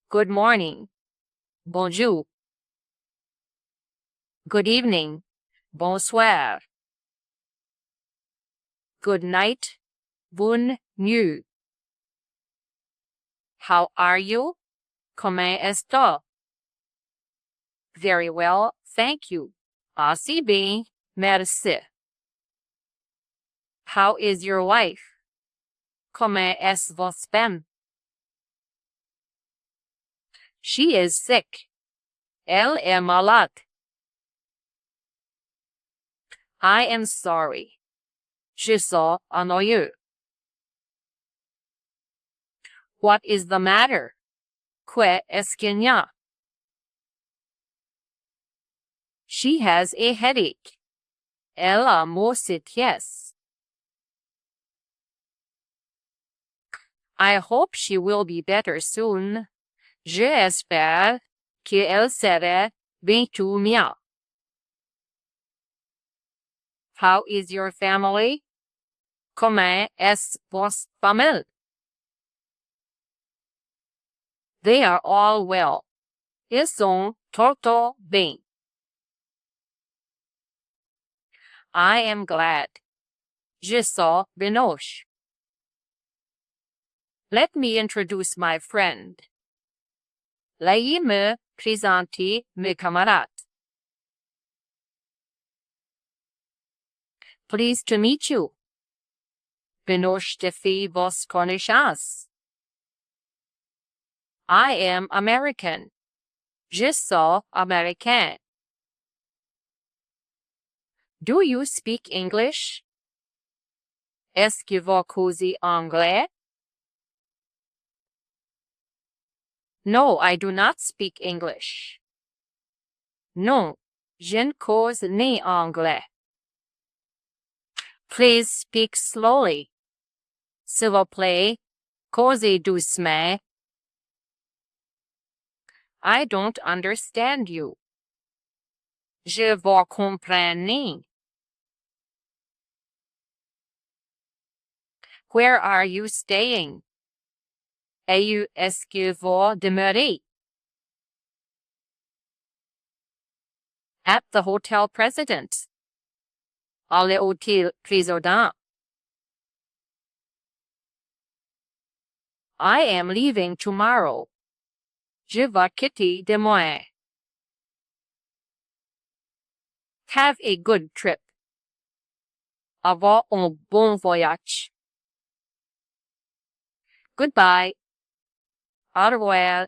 Good morning. Bonjour. Good evening. Bonsoir. Good night. Bonne nuit. How are you? Comment est-tu? Very well, thank you. Assez bien, merci. How is your wife? Comment est votre femme? She is sick. Elle est malade. I am sorry. Je suis ennuyeux. What is the matter? Que est-ce qu'il y a? She has a headache. Elle a mal yes. I hope she will be better soon. J'espère qu'elle sera bientôt mieux. How is your family? Comment est votre famille? They are all well. Ils sont tous bien. I am glad. Je suis benoche. Let me introduce my friend. Laissez me présenter mes camarades. Pleased to meet you. Benoche de faire vos connaissances. I am American. Je suis américain. Do you speak English? Est-ce que vous causez anglais? No, I do not speak English. Non, je ne cause ni anglais. Please speak slowly. S'il vous plaît, causez doucement. I don't understand you. Je vous comprends ni. Where are you staying? Est-ce que vous demeurez? At the Hotel President. À l'hôtel Président. I am leaving tomorrow. Je vais quitter demain. Have a good trip. Avoir un bon voyage. Goodbye. Au revoir.